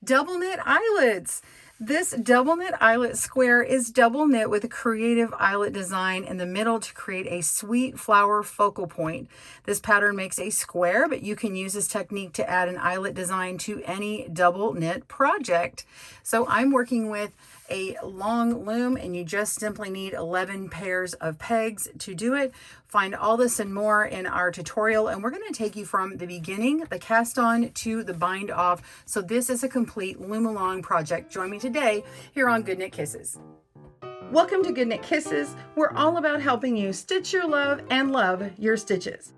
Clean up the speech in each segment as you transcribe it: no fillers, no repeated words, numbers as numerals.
double knit eyelets. This double knit eyelet square is double knit with a creative eyelet design in the middle to create a sweet flower focal point. This pattern makes a square, but you can use this technique to add an eyelet design to any double knit project. So I'm working with a long loom, and you just simply need 11 pairs of pegs to do it. Find all this and more in our tutorial, and we're going to take you from the beginning, the cast on, to the bind off. So this is a complete loom along project. Join me today here on GoodKnit Kisses. Welcome to GoodKnit Kisses. We're all about helping you stitch your love and love your stitches.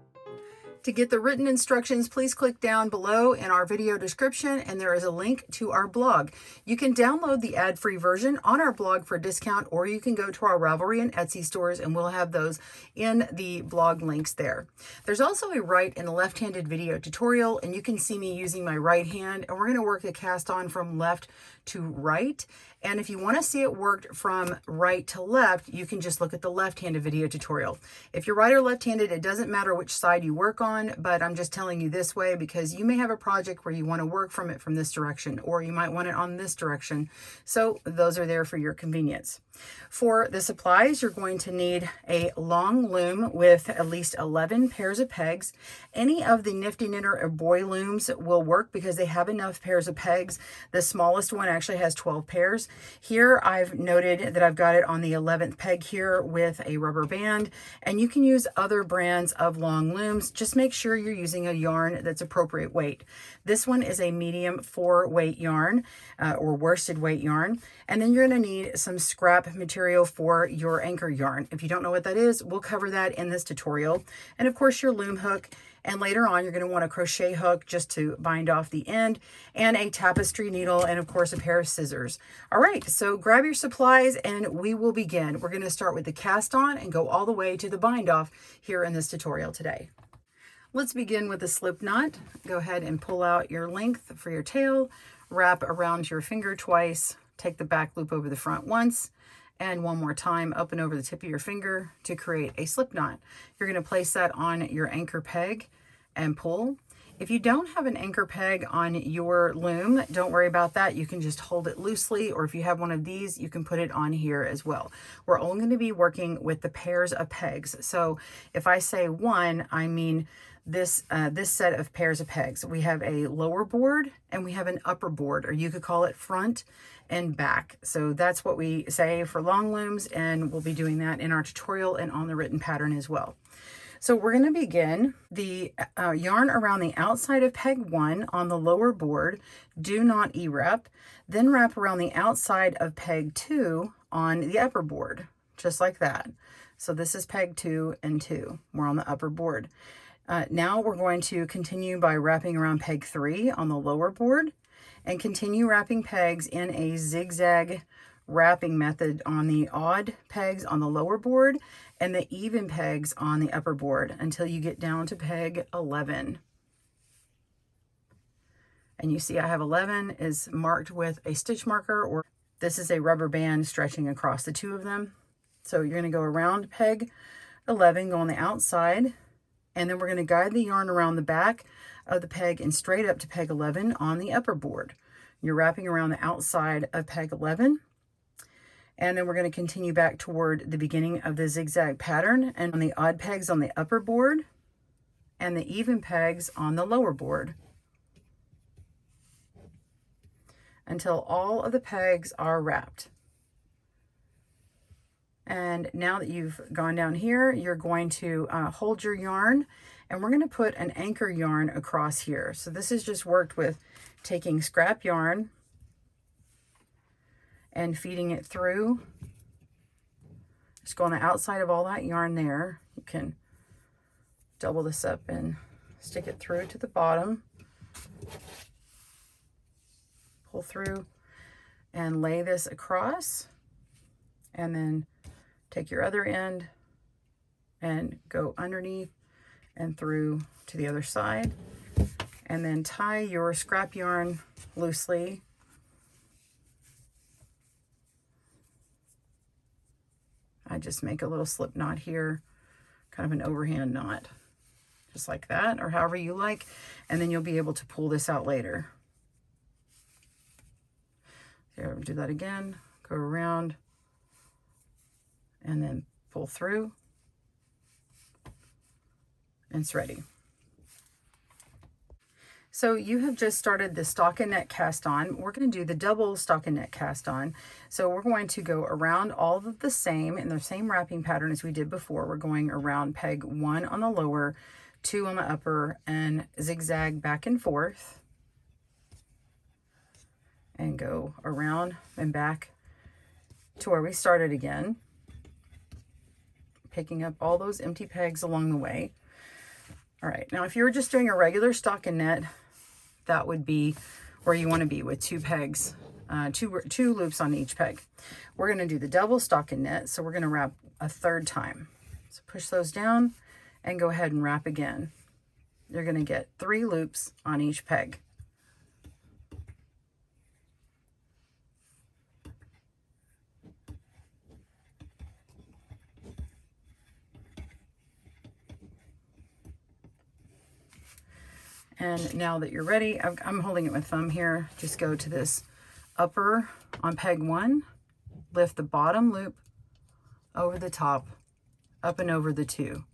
To get the written instructions, please click down below in our video description, and there is a link to our blog. You can download the ad-free version on our blog for a discount, or you can go to our Ravelry and Etsy stores, and we'll have those in the blog links there. There's also a right and left-handed video tutorial, and you can see me using my right hand, and we're going to work the cast on from left to right. And if you want to see it worked from right to left, you can just look at the left-handed video tutorial. If you're right or left-handed, it doesn't matter which side you work on, but I'm just telling you this way because you may have a project where you want to work from it from this direction, or you might want it on this direction. So those are there for your convenience. For the supplies, you're going to need a long loom with at least 11 pairs of pegs. Any of the Nifty Knitter or Boy looms will work because they have enough pairs of pegs. The smallest one actually has 12 pairs. Here I've noted that I've got it on the 11th peg here with a rubber band, and you can use other brands of long looms. Just make sure you're using a yarn that's appropriate weight. This one is a medium 4 weight yarn or worsted weight yarn, and then you're going to need some scrap material for your anchor yarn. If you don't know what that is, we'll cover that in this tutorial. And of course your loom hook, and later on you're going to want a crochet hook just to bind off the end, and a tapestry needle, and of course a pair of scissors. All right, so grab your supplies and we will begin. We're going to start with the cast on and go all the way to the bind off here in this tutorial today. Let's begin with the slip knot. Go ahead and pull out your length for your tail, wrap around your finger twice, take the back loop over the front once, and one more time up and over the tip of your finger to create a slip knot. You're going to place that on your anchor peg and pull. If you don't have an anchor peg on your loom, don't worry about that. You can just hold it loosely, or if you have one of these, you can put it on here as well. We're only going to be working with the pairs of pegs. So if I say one, I mean this set of pairs of pegs. We have a lower board and we have an upper board, or you could call it front and back. So that's what we say for long looms, and we'll be doing that in our tutorial and on the written pattern as well. So we're going to begin the yarn around the outside of peg 1 on the lower board. Do not E-wrap. Then wrap around the outside of peg 2 on the upper board, just like that. So this is peg 2 and 2. We're on the upper board. Now we're going to continue by wrapping around peg 3 on the lower board, and continue wrapping pegs in a zigzag wrapping method on the odd pegs on the lower board and the even pegs on the upper board until you get down to peg 11. And you see I have 11 is marked with a stitch marker, or this is a rubber band stretching across the two of them. So you're going to go around peg 11, go on the outside, and then we're going to guide the yarn around the back of the peg and straight up to peg 11 on the upper board. You're wrapping around the outside of peg 11, and then we're going to continue back toward the beginning of the zigzag pattern, and on the odd pegs on the upper board and the even pegs on the lower board until all of the pegs are wrapped. And now that you've gone down here, you're going to hold your yarn, and we're going to put an anchor yarn across here. So this is just worked with taking scrap yarn and feeding it through. Just go on the outside of all that yarn there. You can double this up and stick it through to the bottom. Pull through and lay this across, and then take your other end and go underneath and through to the other side, and then tie your scrap yarn loosely. I just make a little slip knot here, kind of an overhand knot, just like that, or however you like, and then you'll be able to pull this out later. Okay, do that again, go around, and then pull through, and it's ready. So you have just started the stockinette cast on. We're going to do the double stockinette cast on. So we're going to go around all of the same, in the same wrapping pattern as we did before. We're going around peg 1 on the lower, 2 on the upper, and zigzag back and forth. And go around and back to where we started again. Picking up all those empty pegs along the way. All right, now if you were just doing a regular stockinette, that would be where you want to be with 2 pegs, two loops on each peg. We're going to do the double stockinette, so we're going to wrap a 3rd time. So push those down and go ahead and wrap again. You're going to get 3 loops on each peg. And now that you're ready, I'm holding it with thumb here. Just go to this upper on peg 1, lift the bottom loop over the top, up and over the 2.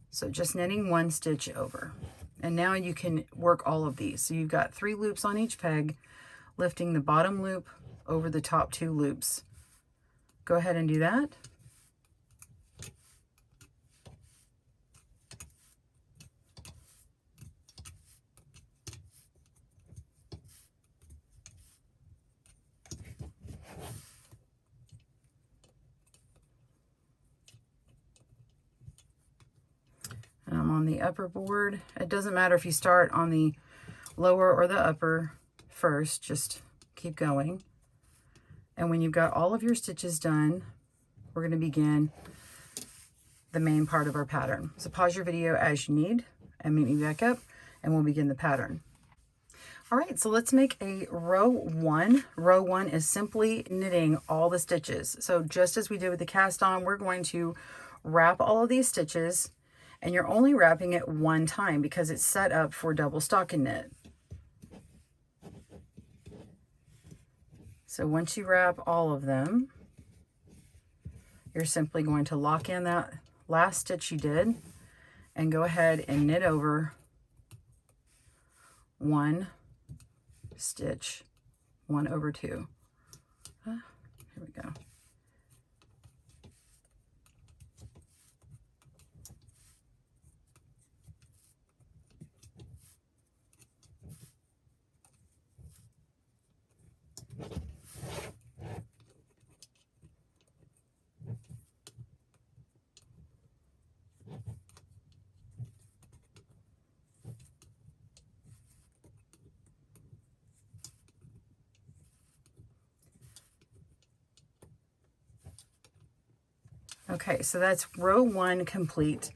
So just knitting 1 stitch over. And now you can work all of these. So you've got 3 loops on each peg, lifting the bottom loop over the top 2 loops. Go ahead and do that. I'm on the upper board. It doesn't matter if you start on the lower or the upper first, just keep going. And when you've got all of your stitches done, we're going to begin the main part of our pattern. So pause your video as you need and meet me back up and we'll begin the pattern. All right, so let's make a row 1. Row 1 is simply knitting all the stitches. So just as we did with the cast on, we're going to wrap all of these stitches, and you're only wrapping it 1 time because it's set up for double stockinette. So once you wrap all of them, you're simply going to lock in that last stitch you did and go ahead and knit over 1 stitch, 1 over 2. Here we go. Okay, so that's row 1 complete.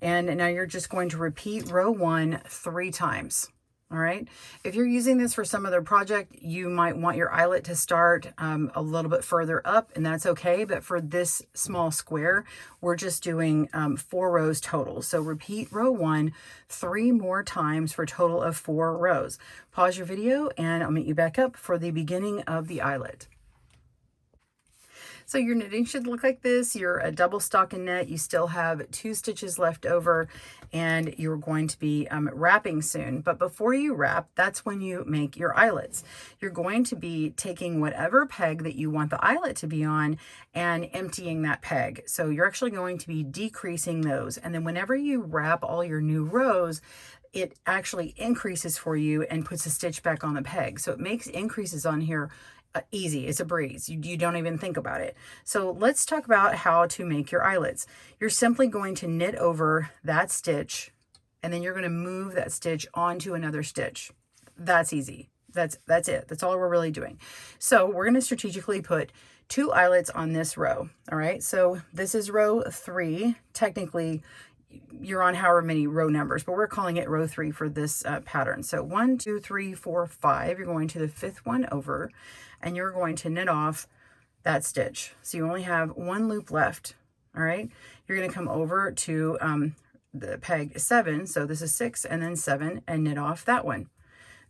And now you're just going to repeat row 1 3 times. All right. If you're using this for some other project, you might want your eyelet to start a little bit further up, and that's okay. But for this small square, we're just doing 4 rows total. So repeat row 1 3 more times for a total of 4 rows. Pause your video and I'll meet you back up for the beginning of the eyelet. So your knitting should look like this. You're a double stockinette. You still have 2 stitches left over and you're going to be wrapping soon. But before you wrap, that's when you make your eyelets. You're going to be taking whatever peg that you want the eyelet to be on and emptying that peg. So you're actually going to be decreasing those. And then whenever you wrap all your new rows, it actually increases for you and puts a stitch back on the peg. So it makes increases on here easy. It's a breeze. You don't even think about it. So let's talk about how to make your eyelets. You're simply going to knit over that stitch and then you're going to move that stitch onto another stitch. That's easy. That's it. That's all we're really doing. So we're going to strategically put 2 eyelets on this row. All right. So this is row 3. Technically, you're on however many row numbers, but we're calling it row 3 for this pattern. So 1, 2, 3, 4, 5. You're going to the 5th one over and you're going to knit off that stitch. So you only have 1 loop left. All right. You're going to come over to the peg 7. So this is 6 and then 7 and knit off that one.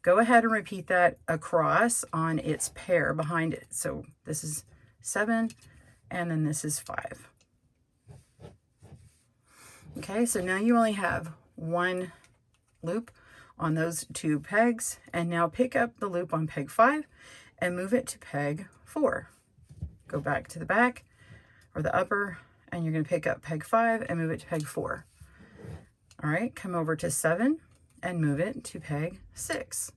Go ahead and repeat that across on its pair behind it. So this is 7, and then this is 5. Okay, so now you only have 1 loop on those 2 pegs, and now pick up the loop on peg 5 and move it to peg 4. Go back to the back or the upper, and you're going to pick up peg 5 and move it to peg 4. All right, come over to 7 and move it to peg 6.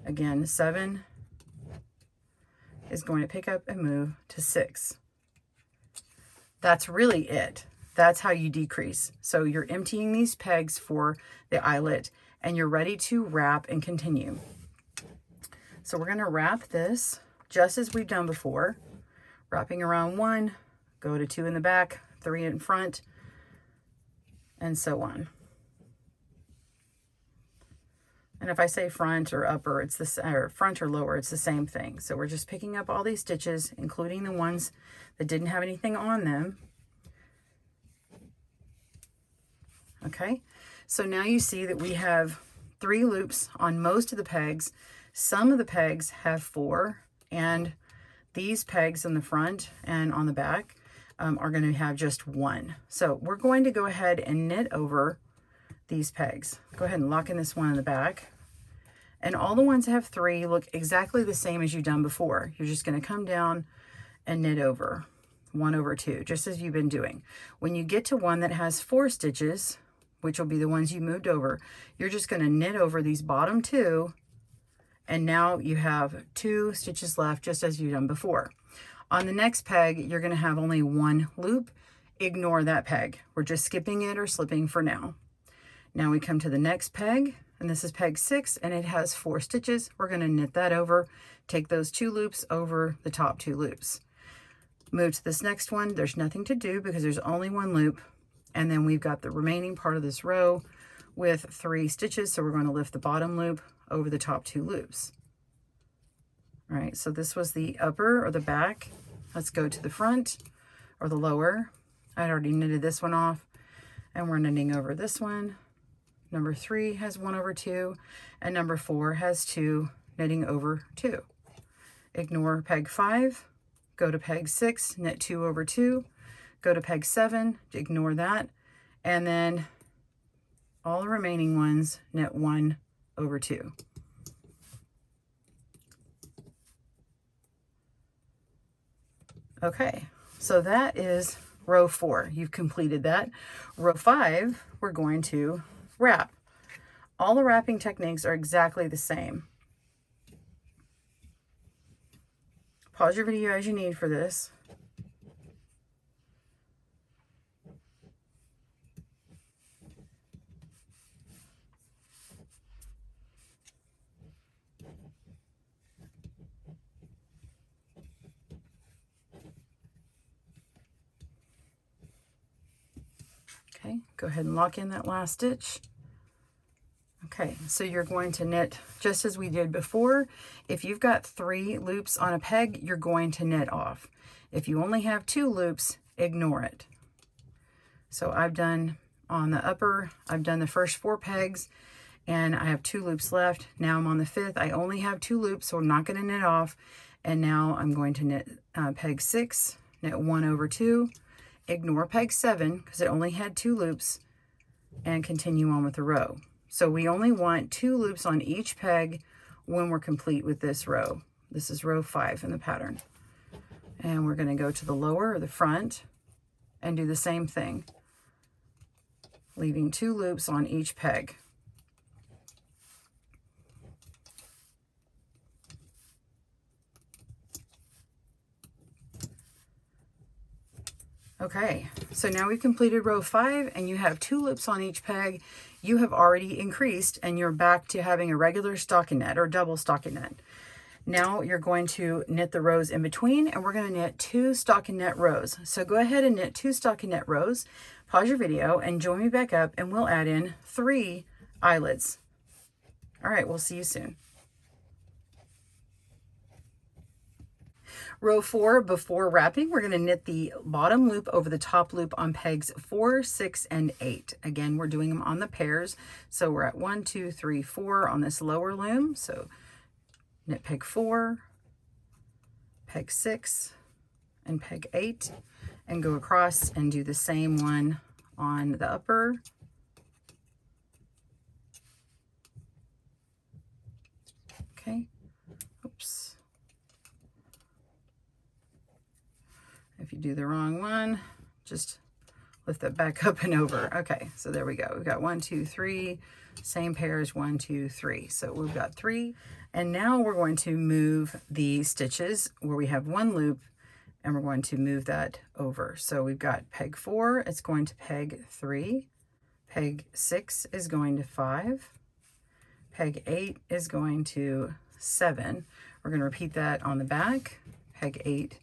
Again, 7 is going to pick up and move to 6. That's really it. That's how you decrease. So you're emptying these pegs for the eyelet, and you're ready to wrap and continue. So we're going to wrap this just as we've done before, wrapping around 1, go to 2 in the back, 3 in front, and so on. And if I say front or upper, it's the or front or lower, it's the same thing. So we're just picking up all these stitches, including the ones that didn't have anything on them. Okay, so now you see that we have 3 loops on most of the pegs. Some of the pegs have 4, and these pegs in the front and on the back are going to have just 1. So we're going to go ahead and knit over these pegs. Go ahead and lock in this one in the back. And all the ones that have 3 look exactly the same as you've done before. You're just going to come down and knit over 1 over 2, just as you've been doing. When you get to one that has 4 stitches, which will be the ones you moved over, you're just going to knit over these bottom 2, and now you have 2 stitches left, just as you've done before. On the next peg, you're going to have only 1 loop. Ignore that peg. We're just skipping it or slipping for now. Now we come to the next peg, and this is peg 6, and it has 4 stitches. We're going to knit that over, take those 2 loops over the top 2 loops. Move to this next one. There's nothing to do because there's only 1 loop, and then we've got the remaining part of this row with 3 stitches, so we're going to lift the bottom loop over the top 2 loops. All right, so this was the upper or the back. Let's go to the front or the lower. I'd already knitted this one off, and we're knitting over this one. Number 3 has 1 over 2, and number 4 has 2, knitting over 2. Ignore peg 5, go to peg 6, knit 2 over 2, go to peg 7, ignore that, and then all the remaining ones, knit 1 over 2. Okay, so that is row 4. You've completed that. Row 5, we're going to wrap. All the wrapping techniques are exactly the same. Pause your video as you need for this. Okay, go ahead and lock in that last stitch. Okay, so you're going to knit just as we did before. If you've got 3 loops on a peg, you're going to knit off. If you only have 2 loops, ignore it. So I've done on the upper, I've done the first 4 pegs, and I have 2 loops left. Now I'm on the 5th. I only have 2 loops, so I'm not going to knit off. And now I'm going to knit peg 6, knit 1 over 2, ignore peg 7 because it only had 2 loops, and continue on with the row. So we only want 2 loops on each peg when we're complete with this row. This is row 5 in the pattern. And we're going to go to the lower or the front and do the same thing, leaving 2 loops on each peg. Okay, so now we've completed row 5 and you have 2 loops on each peg. You have already increased and you're back to having a regular stockinette or double stockinette. Now you're going to knit the rows in between, and we're going to knit 2 stockinette rows. So go ahead and knit 2 stockinette rows, pause your video and join me back up, and we'll add in 3 eyelets. All right, we'll see you soon. Row 4, before wrapping, we're going to knit the bottom loop over the top loop on pegs 4, 6, and 8. Again, we're doing them on the pairs. So we're at 1, 2, 3, 4 on this lower loom. So knit peg 4, peg 6, and peg 8, and go across and do the same one on the upper. Okay. Oops. If you do the wrong one, just lift that back up and over. Okay, so there we go. We've got 1, 2, 3, same pairs, 1, 2, 3. So we've got 3. And now we're going to move the stitches where we have one loop, and we're going to move that over. So we've got peg 4, it's going to peg 3. Peg 6 is going to 5. Peg 8 is going to 7. We're going to repeat that on the back. Peg 8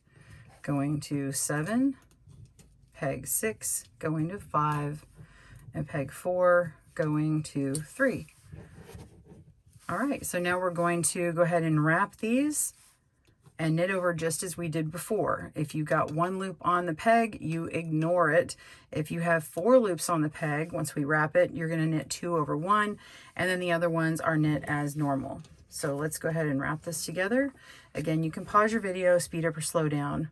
going to 7. Peg 6 going to 5. And peg 4 going to 3. All right, so now we're going to go ahead and wrap these and knit over just as we did before. If you got one loop on the peg, you ignore it. If you have 4 loops on the peg, once we wrap it, you're going to knit 2 over 1, and then the other ones are knit as normal. So let's go ahead and wrap this together. Again, you can pause your video, speed up or slow down.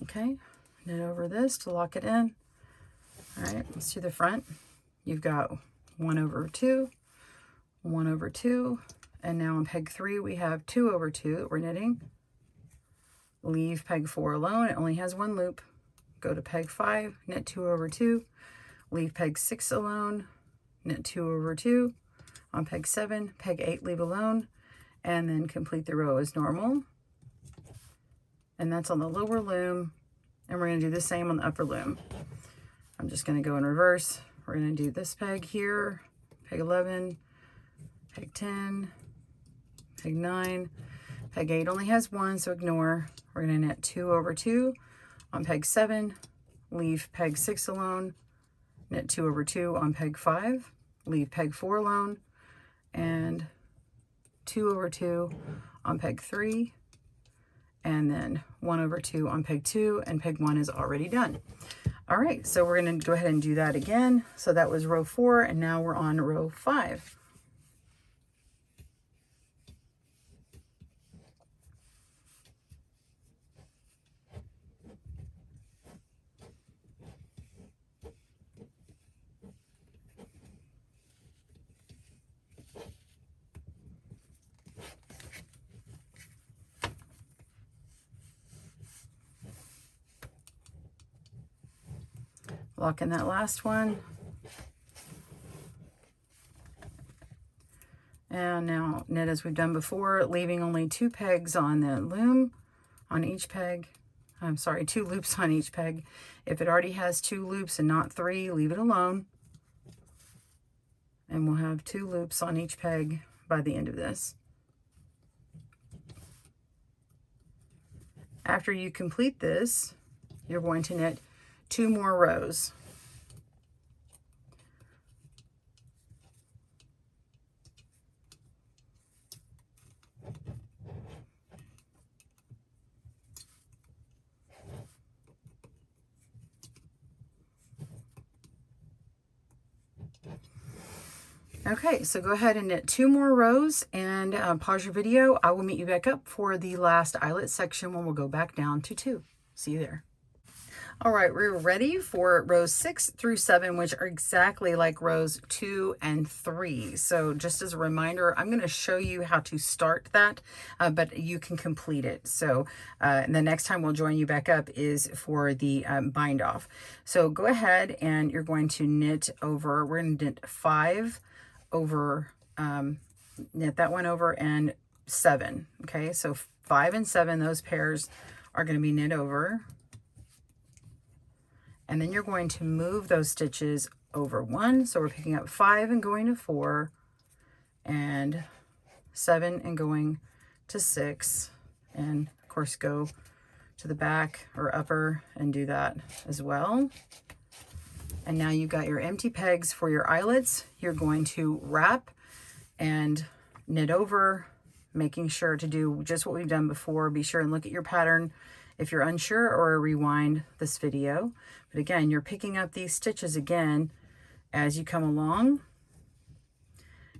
Okay, knit over this to lock it in. All right, let's do the front. You've got 1 over 2, 1 over 2, and now on peg 3 we have 2 over 2 that we're knitting. Leave peg 4 alone, it only has 1 loop. Go to peg 5, knit 2 over 2. Leave peg 6 alone, knit 2 over 2. On peg 7, peg 8 leave alone, and then complete the row as normal. And that's on the lower loom, and we're going to do the same on the upper loom. I'm just going to go in reverse. We're going to do this peg here, peg 11, peg 10, peg 9, peg 8 only has 1, so ignore. We're going to knit 2 over 2 on peg 7, leave peg 6 alone, knit 2 over 2 on peg 5, leave peg 4 alone, and 2 over 2 on peg 3, and then 1 over 2 on peg 2, and peg 1 is already done. All right, so we're going to go ahead and do that again. So that was row 4, and now we're on row 5. Lock in that last one. And now knit as we've done before, leaving only 2 pegs on the loom on each peg. I'm sorry, 2 loops on each peg. If it already has 2 loops and not 3, leave it alone. And we'll have 2 loops on each peg by the end of this. After you complete this, you're going to knit 2 more rows. Okay, so go ahead and knit 2 more rows and pause your video. I will meet you back up for the last eyelet section when we'll go back down to 2. See you there. All right, we're ready for rows 6 through 7, which are exactly like rows 2 and 3. So just as a reminder, I'm going to show you how to start that, but you can complete it. So and the next time we'll join you back up is for the bind off. So go ahead and you're going to knit over, we're going to knit 5 over, knit that one over, and 7. Okay, so 5 and 7, those pairs are going to be knit over. And then you're going to move those stitches over 1. So we're picking up 5 and going to 4, and 7 and going to 6, and of course go to the back or upper and do that as well. And now you've got your empty pegs for your eyelets. You're going to wrap and knit over, making sure to do just what we've done before. Be sure and look at your pattern if you're unsure, or rewind this video. But again, you're picking up these stitches again as you come along.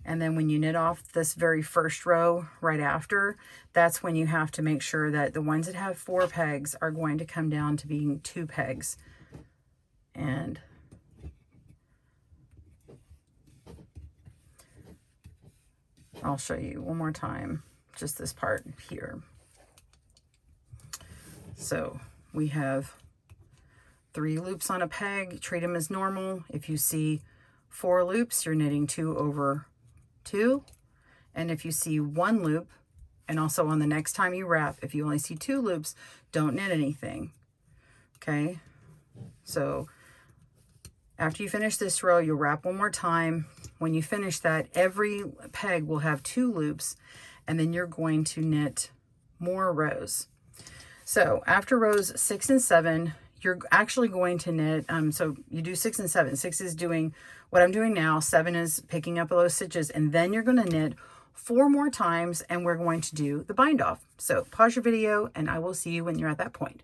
And then when you knit off this very first row right after, that's when you have to make sure that the ones that have 4 pegs are going to come down to being 2 pegs. And I'll show you one more time, just this part here. So we have 3 loops on a peg, treat them as normal. If you see 4 loops, you're knitting 2 over 2. And if you see 1 loop, and also on the next time you wrap, if you only see 2 loops, don't knit anything. Okay, so after you finish this row, you'll wrap one more time. When you finish that, every peg will have 2 loops, and then you're going to knit more rows. So after rows 6 and 7, you're actually going to knit, so you do 6 and 7. 6 is doing what I'm doing now, 7 is picking up those stitches, and then you're going to knit 4 more times, and we're going to do the bind off. So pause your video, and I will see you when you're at that point.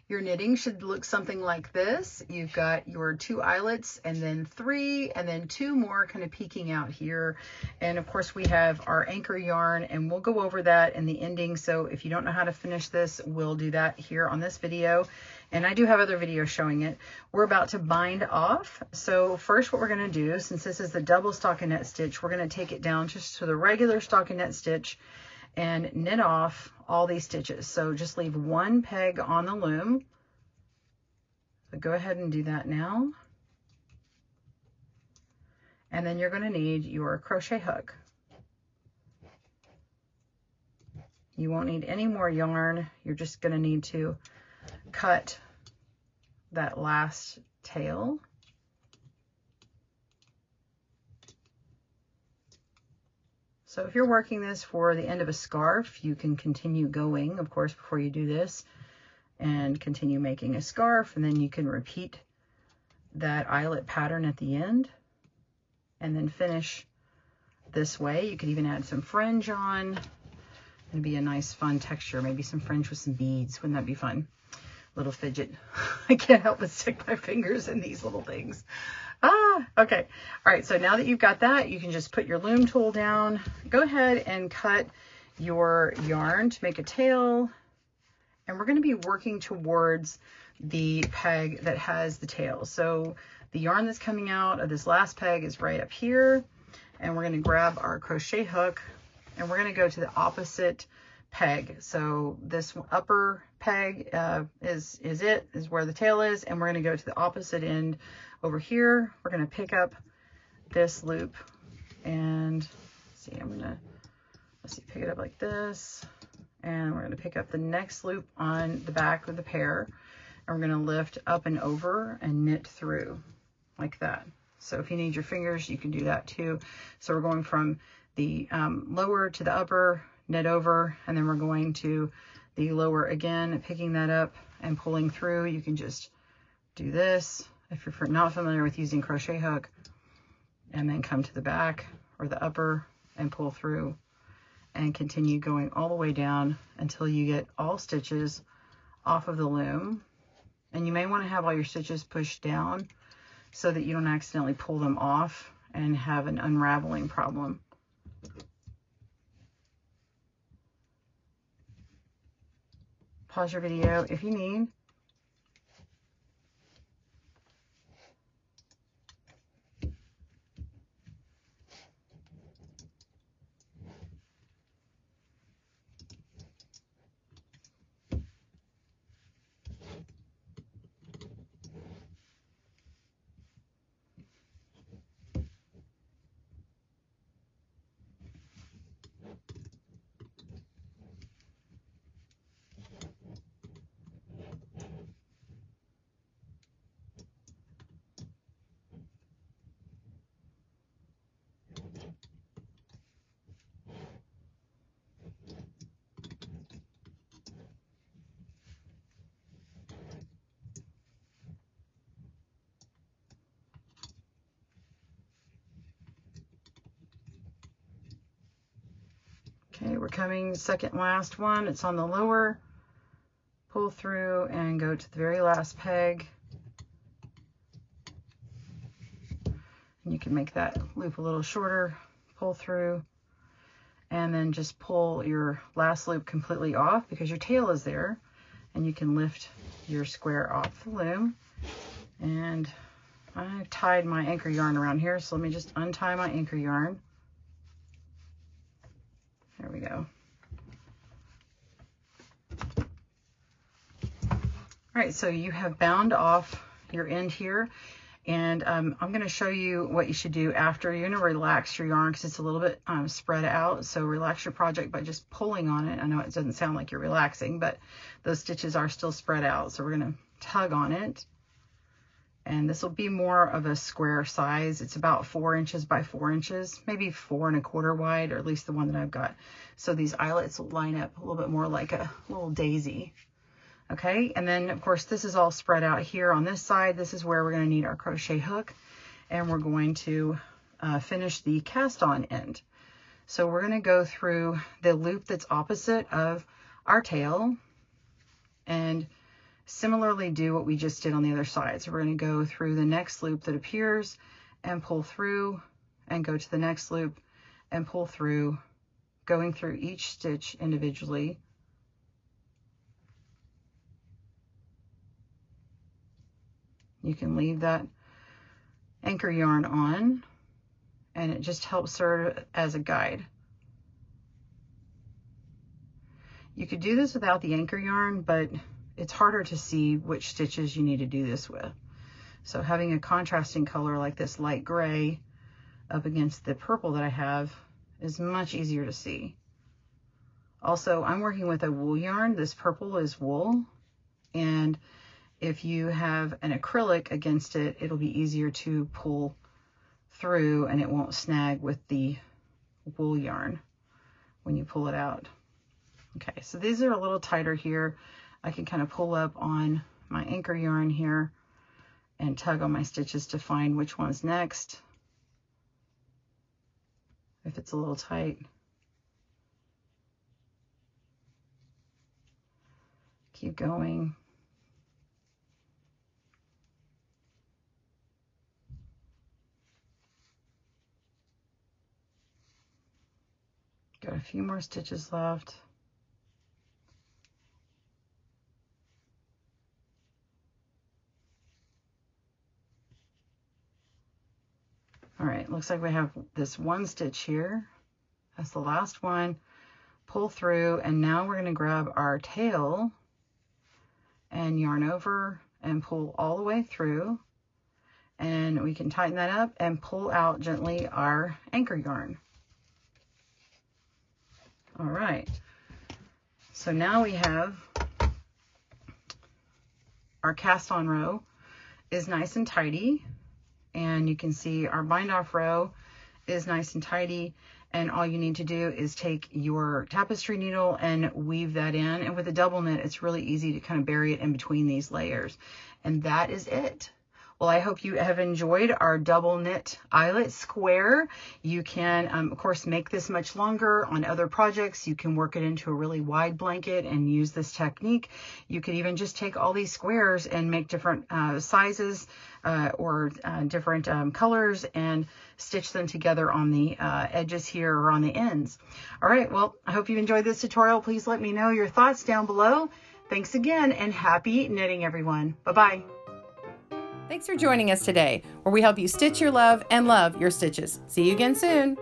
Your knitting should look something like this. You've got your 2 eyelets, and then 3, and then 2 more kind of peeking out here. And of course we have our anchor yarn, and we'll go over that in the ending. So if you don't know how to finish this, we'll do that here on this video. And I do have other videos showing it. We're about to bind off. So first what we're gonna do, since this is the double stockinette stitch, we're gonna take it down just to the regular stockinette stitch and knit off all these stitches. So just leave 1 peg on the loom. So go ahead and do that now. And then you're going to need your crochet hook. You won't need any more yarn. You're just going to need to cut that last tail. So if you're working this for the end of a scarf, you can continue going, of course, before you do this, and continue making a scarf, and then you can repeat that eyelet pattern at the end and then finish this way. You could even add some fringe on. It'd be a nice fun texture, maybe some fringe with some beads. Wouldn't that be fun? Little fidget. I can't help but stick my fingers in these little things. Okay. All right, so now that you've got that, you can just put your loom tool down. Go ahead and cut your yarn to make a tail. And we're going to be working towards the peg that has the tail. So the yarn that's coming out of this last peg is right up here. And we're going to grab our crochet hook, and we're going to go to the opposite peg. So this upper peg is where the tail is, and we're going to go to the opposite end over here. We're going to pick up this loop, and see, let's see, pick it up like this, and we're going to pick up the next loop on the back of the pair, and we're going to lift up and over and knit through like that. So if you need your fingers, you can do that too. So we're going from the lower to the upper, knit over, and then we're going to the lower again, picking that up and pulling through. You can just do this if you're not familiar with using crochet hook, and then come to the back or the upper and pull through, and continue going all the way down until you get all stitches off of the loom. And you may want to have all your stitches pushed down so that you don't accidentally pull them off and have an unraveling problem. Pause your video if you need. we're coming second last one. It's on the lower. Pull through and go to the very last peg. And you can make that loop a little shorter. Pull through and then just pull your last loop completely off because your tail is there, and you can lift your square off the loom. And I've tied my anchor yarn around here, so let me just untie my anchor yarn. There we go. All right, so you have bound off your end here. And I'm going to show you what you should do after. You're going to relax your yarn because it's a little bit spread out. So relax your project by just pulling on it. I know it doesn't sound like you're relaxing, but those stitches are still spread out. So we're going to tug on it. And this will be more of a square size. It's about 4 inches by 4 inches, maybe 4 1/4 wide, or at least the one that I've got. So these eyelets will line up a little bit more like a little daisy. Okay, and then of course this is all spread out here on this side. This is where we're going to need our crochet hook, and we're going to finish the cast on end. So we're going to go through the loop that's opposite of our tail and similarly do what we just did on the other side. So we're going to go through the next loop that appears and pull through and go to the next loop and pull through, going through each stitch individually. You can leave that anchor yarn on, and it just helps serve as a guide. You could do this without the anchor yarn, but it's harder to see which stitches you need to do this with. So having a contrasting color like this light gray up against the purple that I have is much easier to see. Also, I'm working with a wool yarn. This purple is wool, and if you have an acrylic against it, it'll be easier to pull through and it won't snag with the wool yarn when you pull it out. Okay, so these are a little tighter here. I can kind of pull up on my anchor yarn here and tug on my stitches to find which one's next. If it's a little tight. Keep going. Got a few more stitches left. All right, looks like we have this one stitch here. That's the last one. Pull through, and now we're going to grab our tail and yarn over and pull all the way through. And we can tighten that up and pull out gently our anchor yarn. All right, so now we have our cast on row is nice and tidy, and you can see our bind off row is nice and tidy, and all you need to do is take your tapestry needle and weave that in, and with a double knit it's really easy to kind of bury it in between these layers, and that is it. Well, I hope you have enjoyed our double knit eyelet square. You can, of course, make this much longer on other projects. You can work it into a really wide blanket and use this technique. You could even just take all these squares and make different sizes or different colors and stitch them together on the edges here or on the ends. All right, well, I hope you enjoyed this tutorial. Please let me know your thoughts down below. Thanks again, and happy knitting, everyone. Bye-bye. Thanks for joining us today, where we help you stitch your love and love your stitches. See you again soon.